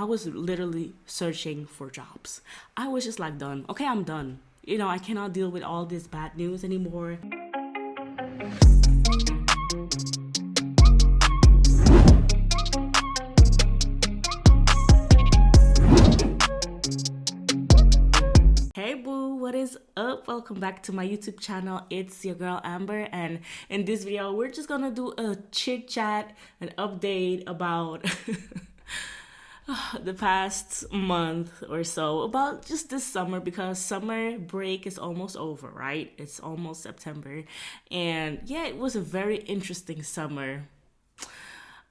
I was literally searching for jobs. I was just like done. Okay, I'm done. I cannot deal with all this bad news anymore. Hey boo, what is up? Welcome back to my YouTube channel. It's your girl Amber, and in this video we're just gonna do a chit chat, an update about the past month or so, about just this summer, because summer break is almost over, right? It's almost September, and yeah, it was a very interesting summer.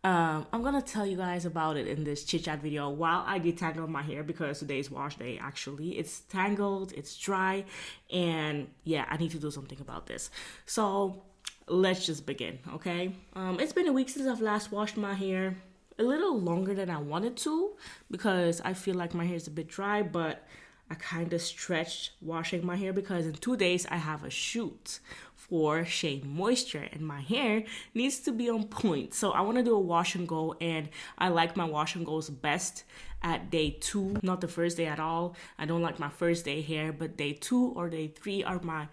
I'm gonna tell you guys about it in this chit chat video while I detangle my hair, because today's wash day. Actually, it's tangled, it's dry, and yeah, I need to do something about this. So let's just begin, okay? It's been a week since I've last washed my hair. A little longer than I wanted to, because I feel like my hair is a bit dry, but I kind of stretched washing my hair because in 2 days I have a shoot for Shea Moisture and my hair needs to be on point. So I want to do a wash and go, and I like my wash and goes best at day 2, not the first day at all. I don't like my first day hair, but day 2 or day 3 are my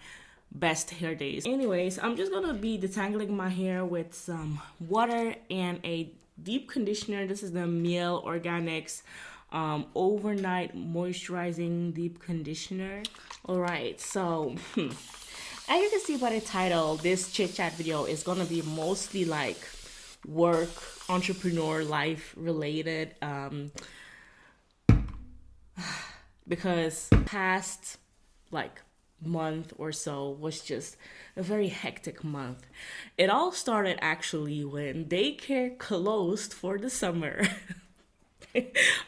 best hair days. Anyways, I'm just gonna be detangling my hair with some water and a deep conditioner. This is the Miel Organics overnight moisturizing deep conditioner. All right, so as you can see by the title, this chit chat video is gonna be mostly like work, entrepreneur life related, because past like month or so was just a very hectic month. It all started actually when daycare closed for the summer.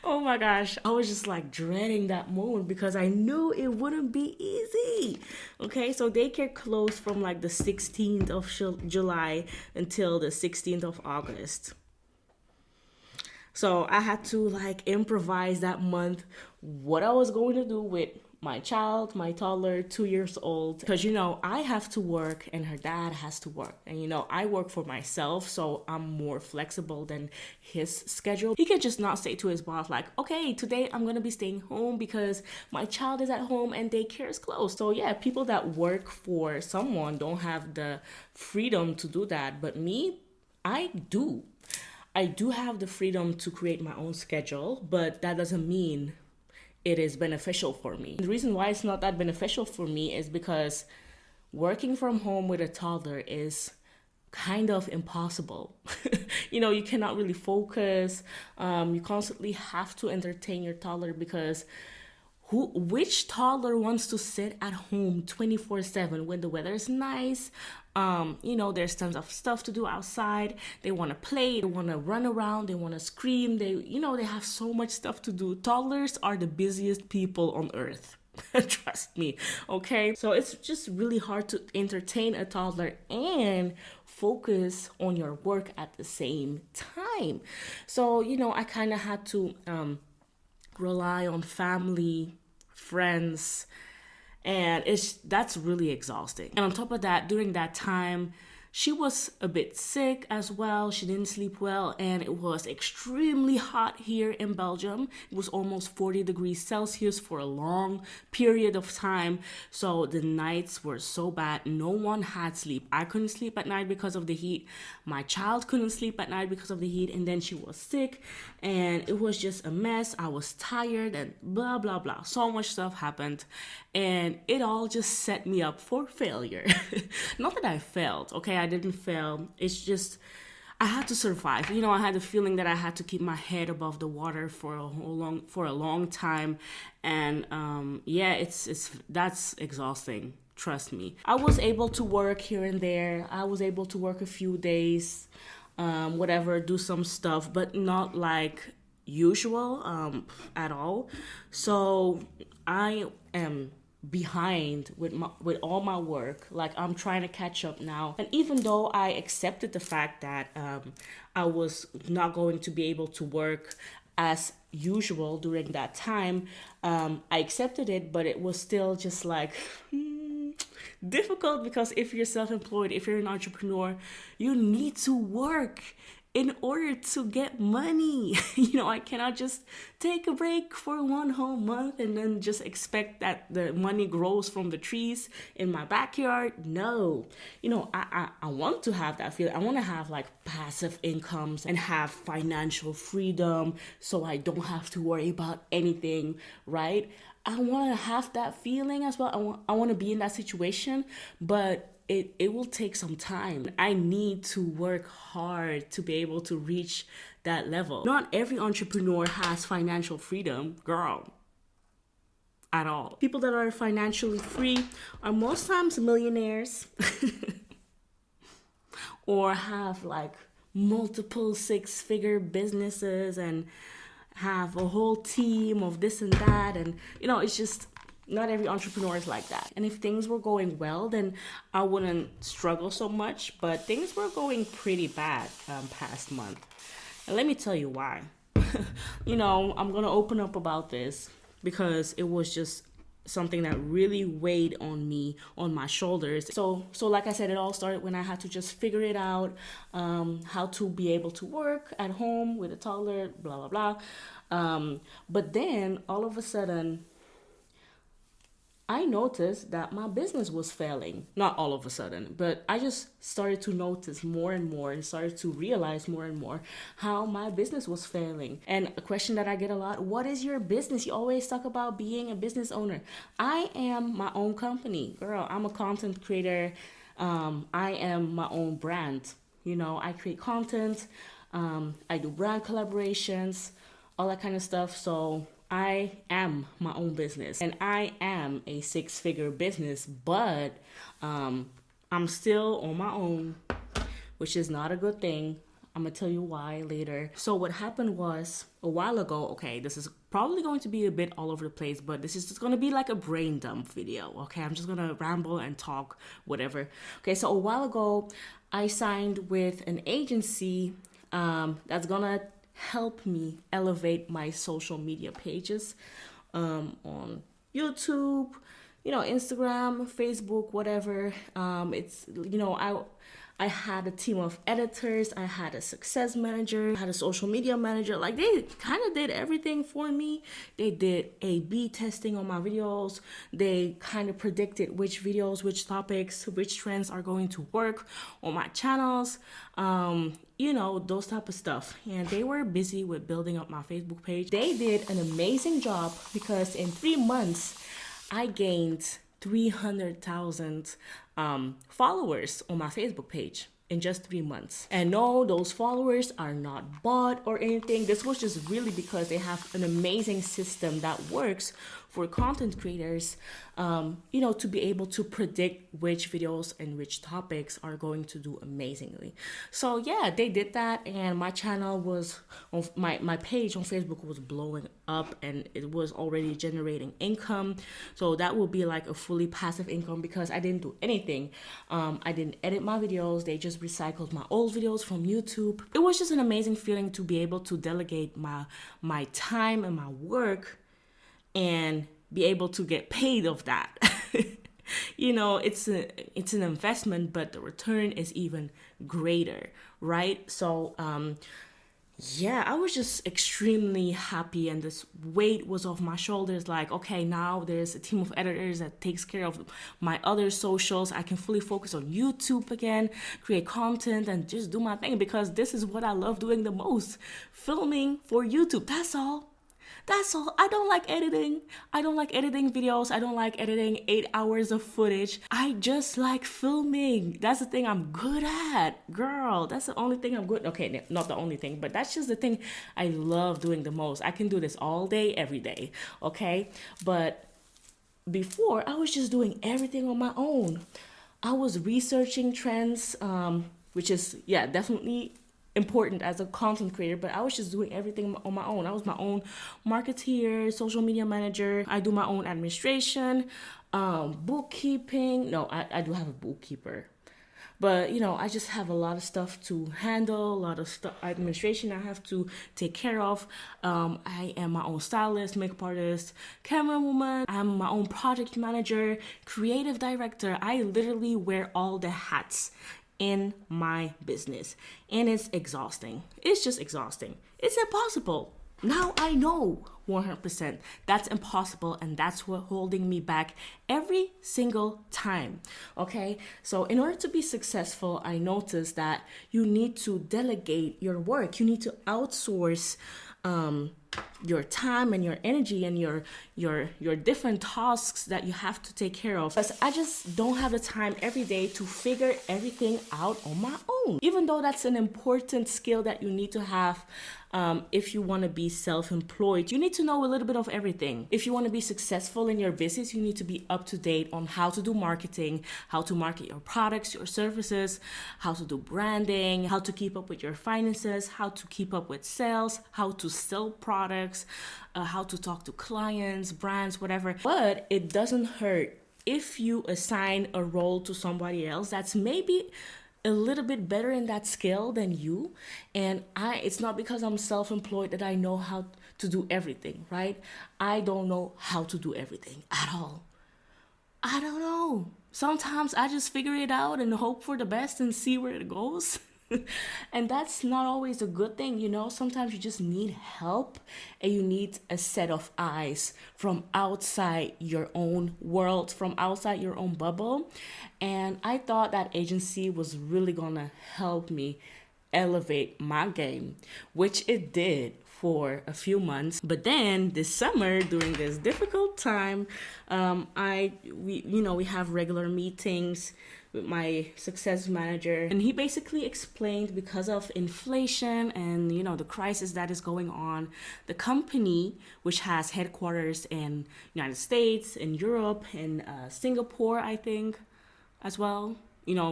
Oh my gosh, I was just like dreading that moment because I knew it wouldn't be easy. Okay, so daycare closed from like the 16th of July until the 16th of August. So I had to like improvise that month what I was going to do with my child, my toddler, 2 years old, because I have to work and her dad has to work, and I work for myself, so I'm more flexible than his schedule. He can just not say to his boss like, okay, today I'm gonna be staying home because my child is at home and daycare is closed. So yeah, people that work for someone don't have the freedom to do that, but me, I do have the freedom to create my own schedule, but that doesn't mean it is beneficial for me. The reason why it's not that beneficial for me is because working from home with a toddler is kind of impossible. You cannot really focus. You constantly have to entertain your toddler, because which toddler wants to sit at home 24/7 when the weather is nice? There's tons of stuff to do outside. They want to play, they want to run around, they want to scream. They have so much stuff to do. Toddlers are the busiest people on earth. Trust me, okay? So it's just really hard to entertain a toddler and focus on your work at the same time. So, I kind of had to rely on family, friends, and that's really exhausting. And on top of that, during that time, she was a bit sick as well. She didn't sleep well, and it was extremely hot here in Belgium. It was almost 40 degrees Celsius for a long period of time. So the nights were so bad. No one had sleep. I couldn't sleep at night because of the heat. My child couldn't sleep at night because of the heat, and then she was sick, and it was just a mess. I was tired and blah, blah, blah. So much stuff happened, and it all just set me up for failure. Not that I failed, okay? I didn't fail. It's just I had to survive. I had the feeling that I had to keep my head above the water for a long time, and that's exhausting. Trust me. I was able to work here and there. I was able to work a few days, do some stuff, but not like usual at all. So I am behind with all my work. Like, I'm trying to catch up now, and even though I accepted the fact that I was not going to be able to work as usual during that time, I accepted it, but it was still just like difficult, because if you're self-employed, if you're an entrepreneur, you need to work. in order to get money. You know, I cannot just take a break for one whole month and then just expect that the money grows from the trees in my backyard. No, you know, I want to have that feeling. I want to have like passive incomes and have financial freedom so I don't have to worry about anything, right? I want to have that feeling as well. I want to be in that situation, but it will take some time. I need to work hard to be able to reach that level. Not every entrepreneur has financial freedom, girl, at all. People that are financially free are most times millionaires or have like multiple six-figure businesses and have a whole team of this and that. And, you know, it's just not every entrepreneur is like that. And if things were going well, then I wouldn't struggle so much. But things were going pretty bad past month. And let me tell you why. You know, I'm going to open up about this because it was just something that really weighed on me, on my shoulders. So like I said, it all started when I had to just figure it out, how to be able to work at home with a toddler, blah, blah, blah. But then all of a sudden, I noticed that my business was failing. Not all of a sudden, but I just started to notice more and more and started to realize more and more how my business was failing. And a question that I get a lot, what is your business? You always talk about being a business owner. I am my own company. Girl, I'm a content creator. I am my own brand. You know, I create content. I do brand collaborations, all that kind of stuff. So I am my own business and I am a six-figure business, but I'm still on my own, which is not a good thing. I'm gonna tell you why later. So what happened was a while ago, okay, this is probably going to be a bit all over the place, but this is just gonna be like a brain dump video, okay? I'm just gonna ramble and talk, whatever. Okay, so a while ago, I signed with an agency that's gonna help me elevate my social media pages on YouTube, you know, Instagram, Facebook, whatever. It's, you know, I had a team of editors, I had a success manager, I had a social media manager. Like, they kind of did everything for me. They did A/B testing on my videos. They kind of predicted which videos, which topics, which trends are going to work on my channels. You know, those type of stuff. And they were busy with building up my Facebook page. They did an amazing job because in 3 months, I gained 300,000 followers on my Facebook page in just 3 months. And no, those followers are not bought or anything. This was just really because they have an amazing system that works for content creators, you know, to be able to predict which videos and which topics are going to do amazingly. So yeah, they did that, and my channel was, my page on Facebook was blowing up, and it was already generating income. So that will be like a fully passive income because I didn't do anything. I didn't edit my videos. They just recycled my old videos from YouTube. It was just an amazing feeling to be able to delegate my time and my work and be able to get paid of that. You know, it's an investment, but the return is even greater, right? So yeah, I was just extremely happy, and this weight was off my shoulders. Like, okay, now there's a team of editors that takes care of my other socials. I can fully focus on YouTube again, create content, and just do my thing, because this is what I love doing the most, filming for YouTube. That's all. I don't like editing. I don't like editing videos. I don't like editing 8 hours of footage. I just like filming. That's the thing I'm good at, girl. That's the only thing I'm good. Okay, not the only thing, but that's just the thing I love doing the most. I can do this all day, every day, okay? But before, I was just doing everything on my own. I was researching trends, which is, yeah, definitely important as a content creator, but I was just doing everything on my own. I was my own marketeer, social media manager. I do my own administration, bookkeeping. No, I do have a bookkeeper, but you know, I just have a lot of stuff to handle, a lot of stuff, administration I have to take care of. I am my own stylist, makeup artist, camera woman. I'm my own project manager, creative director. I literally wear all the hats in my business, and it's exhausting. It's just exhausting. It's impossible. Now I know 100% that's impossible, and that's what holding me back every single time. Okay, so in order to be successful, I noticed that you need to delegate your work. You need to outsource your time and your energy and your different tasks that you have to take care of. Because I just don't have the time every day to figure everything out on my own. Even though that's an important skill that you need to have if you want to be self-employed, you need to know a little bit of everything. If you want to be successful in your business, you need to be up to date on how to do marketing, how to market your products, your services, how to do branding, how to keep up with your finances, how to keep up with sales, how to sell products, how to talk to clients, brands, whatever. But it doesn't hurt if you assign a role to somebody else that's maybe a little bit better in that skill than you. And it's not because I'm self-employed that I know how to do everything, right? I don't know how to do everything at all. I don't know. Sometimes I just figure it out and hope for the best and see where it goes. And that's not always a good thing, you know. Sometimes you just need help, and you need a set of eyes from outside your own world, from outside your own bubble. And I thought that agency was really gonna help me elevate my game, which it did for a few months. But then this summer, during this difficult time, we have regular meetings with my success manager, and he basically explained, because of inflation and the crisis that is going on, the company, which has headquarters in United States, in Europe, in Singapore, I think, as well,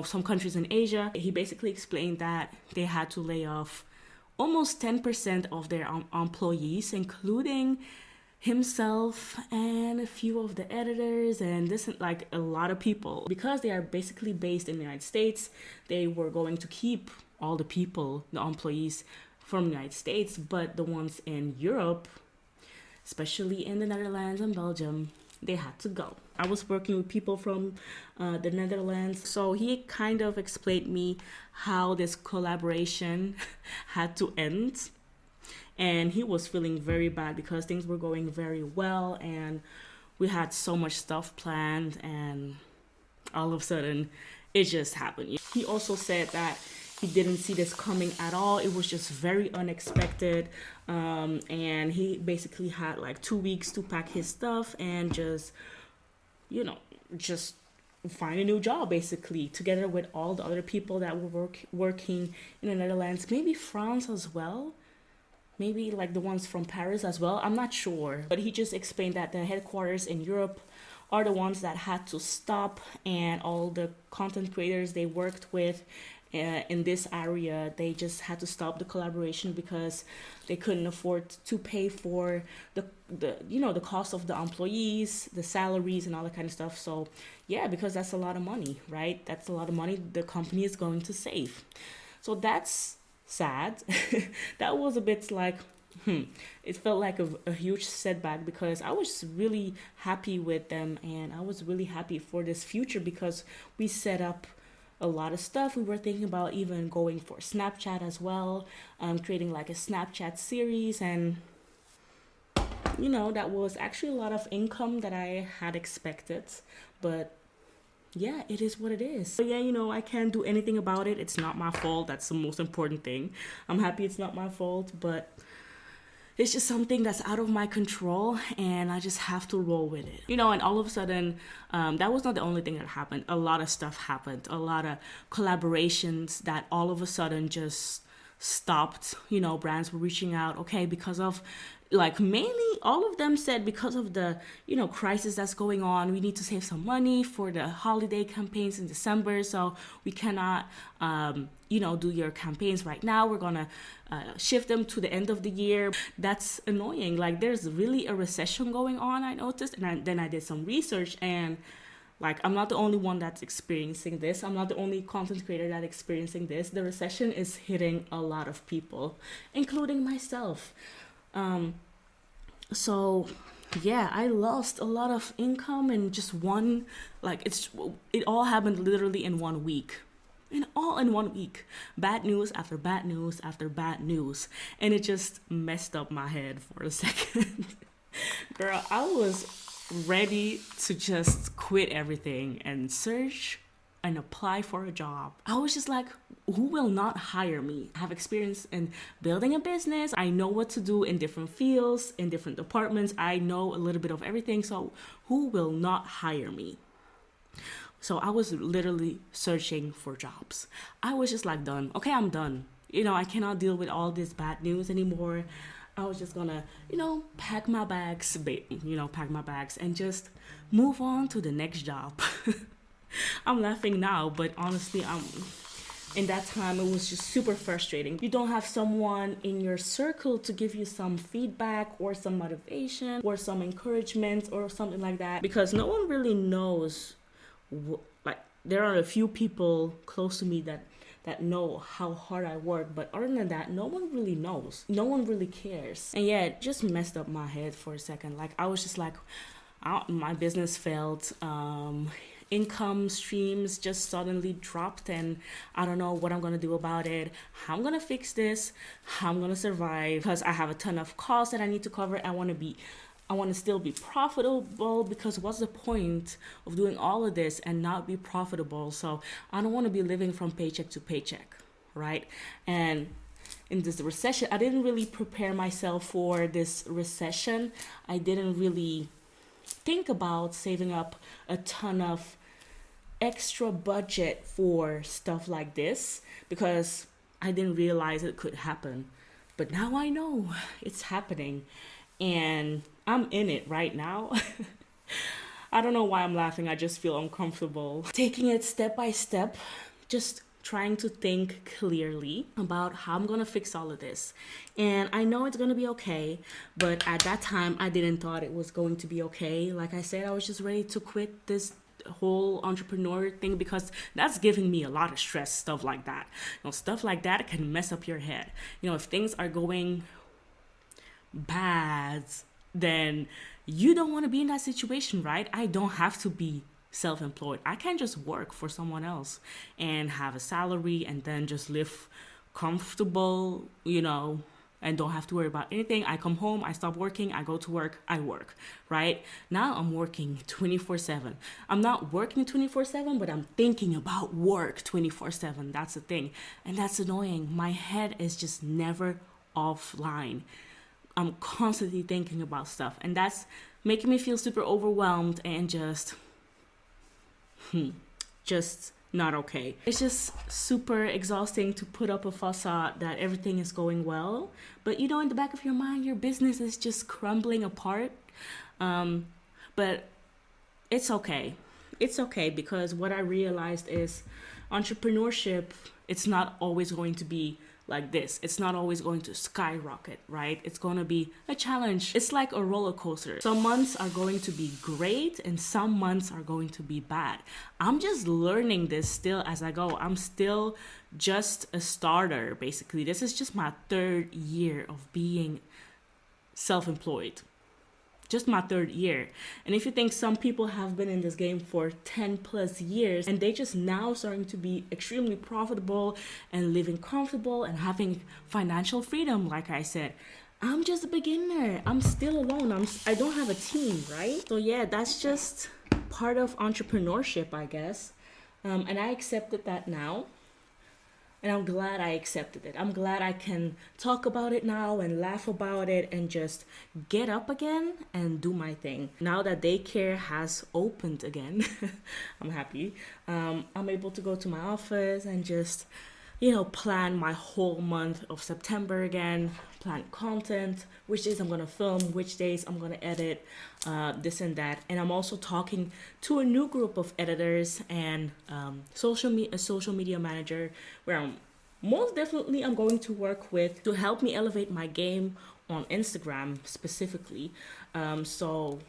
some countries in Asia, he basically explained that they had to lay off almost 10% of their employees, including himself and a few of the editors, and this is like a lot of people. Because they are basically based in the United States, they were going to keep all the employees from the United States, but the ones in Europe, especially in the Netherlands and Belgium, they had to go. I was working with people from the Netherlands, so he kind of explained me how this collaboration had to end. And he was feeling very bad because things were going very well and we had so much stuff planned, and all of a sudden it just happened. He also said that he didn't see this coming at all. It was just very unexpected. And he basically had like 2 weeks to pack his stuff and just find a new job, basically, together with all the other people that were working in the Netherlands, maybe France as well. Maybe like the ones from Paris as well. I'm not sure. But he just explained that the headquarters in Europe are the ones that had to stop, and all the content creators they worked with in this area, they just had to stop the collaboration because they couldn't afford to pay for the cost of the employees, the salaries, and all that kind of stuff. So yeah, because that's a lot of money, right? That's a lot of money the company is going to save. So that's sad. That was a bit like it felt like a huge setback, because I was really happy with them and I was really happy for this future, because we set up a lot of stuff. We were thinking about even going for Snapchat as well, creating like a Snapchat series, and that was actually a lot of income that I had expected. But yeah, it is what it is. So yeah, I can't do anything about it. It's not my fault. That's the most important thing. I'm happy it's not my fault, but it's just something that's out of my control, and I just have to roll with it. And all of a sudden, that was not the only thing that happened. A lot of stuff happened. A lot of collaborations that all of a sudden just stopped. Brands were reaching out, okay, because of mainly all of them said because of the crisis that's going on, we need to save some money for the holiday campaigns in December, so we cannot do your campaigns right now. We're gonna shift them to the end of the year. That's annoying. Like, there's really a recession going on, I noticed, and then I did some research, and I'm not the only one that's experiencing this. I'm not the only content creator that's experiencing this. The recession is hitting a lot of people, including myself. So yeah, I lost a lot of income in just it all happened literally in 1 week. And all in 1 week. Bad news after bad news after bad news. And it just messed up my head for a second. Girl, I was ready to just quit everything and search and apply for a job. I was just like, who will not hire me? I have experience in building a business. I know what to do in different fields, in different departments. I know a little bit of everything. So who will not hire me? So I was literally searching for jobs. I was just like done. Okay, I'm done. I cannot deal with all this bad news anymore. I was just gonna, pack my bags and just move on to the next job. I'm laughing now, but honestly, in that time, it was just super frustrating. You don't have someone in your circle to give you some feedback or some motivation or some encouragement or something like that, because no one really knows. There are a few people close to me that know how hard I work, but other than that, no one really knows. No one really cares. And yeah, it just messed up my head for a second. I was just like, my business failed. Income streams just suddenly dropped, and I don't know what I'm gonna do about it. How I'm gonna fix this, how I'm gonna survive, because I have a ton of costs that I need to cover. I want to still be profitable, because what's the point of doing all of this and not be profitable? So I don't want to be living from paycheck to paycheck, right? And in this recession, I didn't really prepare myself for this recession. I didn't really think about saving up a ton of extra budget for stuff like this, because I didn't realize it could happen. But now I know it's happening, and I'm in it right now. I don't know why I'm laughing. I just feel uncomfortable. Taking it step by step, just trying to think clearly about how I'm gonna fix all of this. And I know it's gonna be okay, but at that time, I didn't thought it was going to be okay. Like I said, I was just ready to quit this whole entrepreneur thing, because that's giving me a lot of stress, stuff like that. Stuff like that can mess up your head. If things are going bad, then you don't want to be in that situation, right? I don't have to be self-employed. I can just work for someone else and have a salary and then just live comfortable, and don't have to worry about anything. I come home, I stop working, I go to work, I work, right? Now I'm working 24/7. I'm not working 24/7, but I'm thinking about work 24/7. That's the thing. And that's annoying. My head is just never offline. I'm constantly thinking about stuff, and that's making me feel super overwhelmed and just not okay. It's just super exhausting to put up a facade that everything is going well, but in the back of your mind, your business is just crumbling apart. But it's okay. It's okay, because what I realized is entrepreneurship, it's not always going to be like this. It's not always going to skyrocket, right? It's going to be a challenge. It's like a roller coaster. Some months are going to be great and some months are going to be bad. I'm just learning this still as I go. I'm still just a starter, basically. This is just my 3rd year of being self-employed. Just my 3rd year. And if you think some people have been in this game for 10 plus years and they just now starting to be extremely profitable and living comfortable and having financial freedom, like I said, I'm just a beginner. I'm still alone. I don't have a team, right? So yeah, that's just part of entrepreneurship, I guess. And I accepted that now. And I'm glad I accepted it. I'm glad I can talk about it now and laugh about it and just get up again and do my thing. Now that daycare has opened again, I'm happy. I'm able to go to my office and just, plan my whole month of September again, plan content, which days I'm going to film, which days I'm going to edit, this and that. And I'm also talking to a new group of editors and a social media manager, where I'm going to work with to help me elevate my game on Instagram specifically. So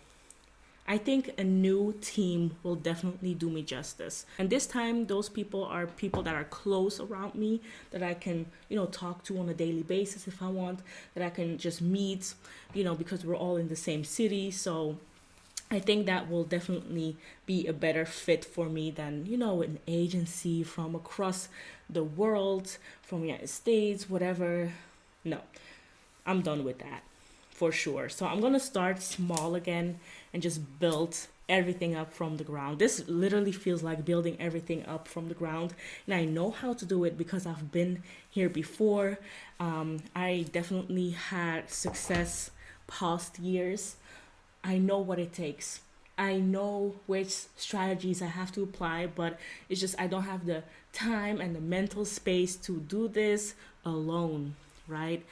I think a new team will definitely do me justice. And this time, those people are people that are close around me, that I can, talk to on a daily basis if I want, that I can just meet, because we're all in the same city. So I think that will definitely be a better fit for me than, an agency from across the world, from the United States, whatever. No, I'm done with that for sure. So I'm gonna start small again and just build everything up from the ground. This literally feels like building everything up from the ground, and I know how to do it because I've been here before. I definitely had success past years. I know what it takes. I know which strategies I have to apply, but it's just I don't have the time and the mental space to do this alone, right?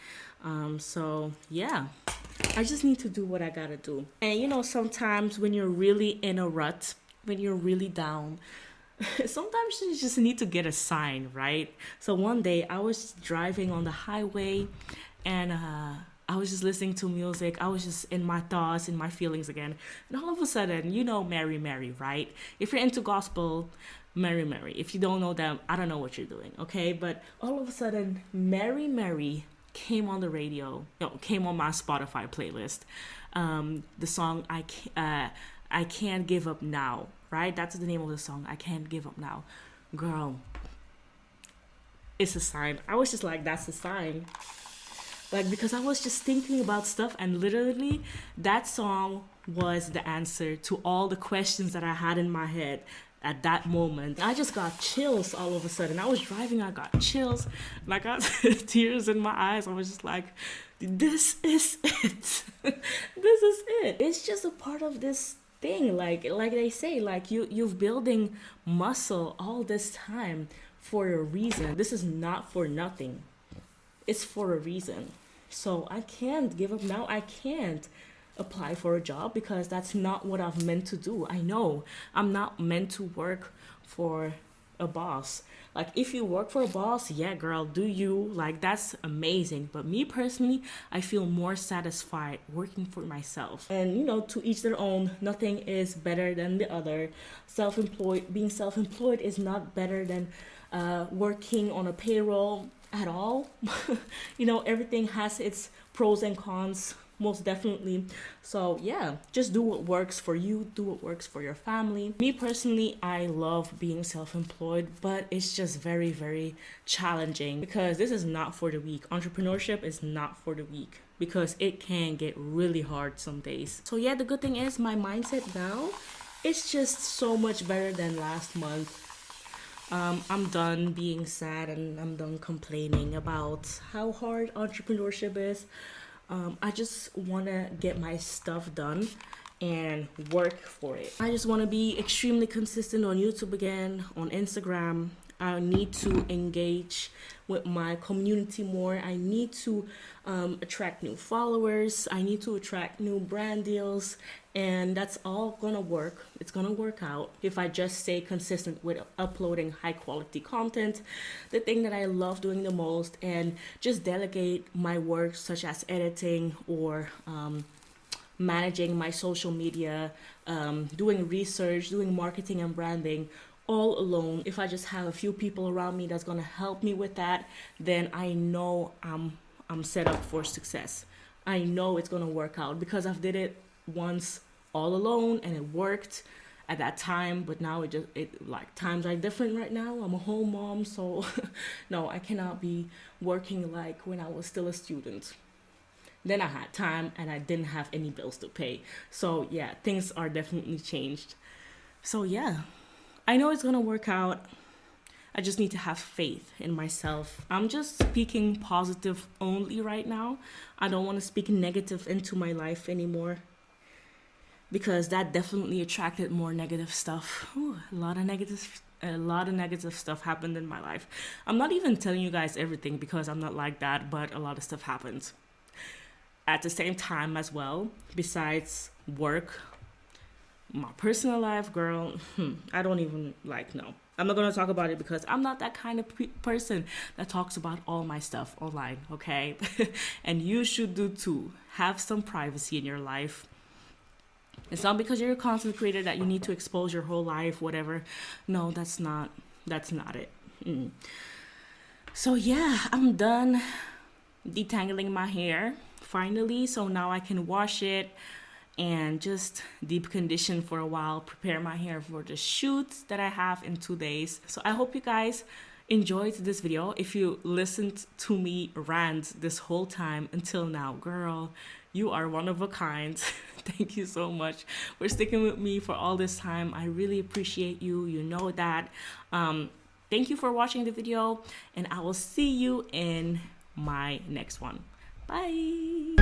So yeah, I just need to do what I gotta do. And sometimes when you're really in a rut, when you're really down, sometimes you just need to get a sign, right? So one day I was driving on the highway and I was just listening to music. I was just in my thoughts, in my feelings again. And all of a sudden, Mary, Mary, right? If you're into gospel, Mary, Mary. If you don't know them, I don't know what you're doing, okay? But all of a sudden, Mary, Mary came on the radio, came on my Spotify playlist. The song I Can't Give Up Now, right? That's the name of the song, I Can't Give Up Now. Girl, it's a sign. I was just like, that's a sign. Like, because I was just thinking about stuff, and literally that song was the answer to all the questions that I had in my head at that moment. I just got chills all of a sudden. I was driving, I got chills, like I got tears in my eyes. I was just like, this is it. This is it. It's just a part of this thing. Like they say, like you've building muscle all this time for a reason. This is not for nothing. It's for a reason. So I can't give up now. I can't apply for a job because that's not what I've meant to do. I know I'm not meant to work for a boss. Like, if you work for a boss, yeah, girl, do you? Like, that's amazing. But me personally, I feel more satisfied working for myself. And, to each their own. Nothing is better than the other. Being self-employed is not better than working on a payroll at all. Everything has its pros and cons, most definitely. So yeah, just do what works for you, do what works for your family. Me personally, I love being self-employed, but it's just very, very challenging because this is not for the weak. Entrepreneurship is not for the weak because it can get really hard some days. So yeah, the good thing is my mindset now, it's just so much better than last month. I'm done being sad and I'm done complaining about how hard entrepreneurship is. I just want to get my stuff done and work for it. I just want to be extremely consistent on YouTube again, on Instagram. I need to engage with my community more. I need to attract new followers. I need to attract new brand deals. And that's all gonna work. It's gonna work out if I just stay consistent with uploading high quality content, the thing that I love doing the most, and just delegate my work such as editing or managing my social media, doing research, doing marketing and branding all alone. If I just have a few people around me that's gonna help me with that, then I know I'm set up for success. I know it's gonna work out because I've did it once all alone and it worked at that time, but now it like times are different right now. I'm a home mom, so no, I cannot be working like when I was still a student. Then I had time and I didn't have any bills to pay. So yeah, things are definitely changed. So yeah, I know it's gonna work out. I just need to have faith in myself. I'm just speaking positive only right now. I don't want to speak negative into my life anymore, because that definitely attracted more negative stuff. Ooh, a lot of negative stuff happened in my life. I'm not even telling you guys everything because I'm not like that, but a lot of stuff happens at the same time as well. Besides work, my personal life, girl, I don't even no. I'm not going to talk about it because I'm not that kind of person that talks about all my stuff online, okay? And you should do too. Have some privacy in your life. It's not because you're a content creator that you need to expose your whole life, whatever. No, that's not it. So yeah, I'm done detangling my hair finally. So now I can wash it and just deep condition for a while, prepare my hair for the shoot that I have in 2 days. So I hope you guys enjoyed this video. If you listened to me rant this whole time until now, girl, you are one of a kind. Thank you so much for sticking with me for all this time. I really appreciate you. You know that. Thank you for watching the video, and I will see you in my next one. Bye.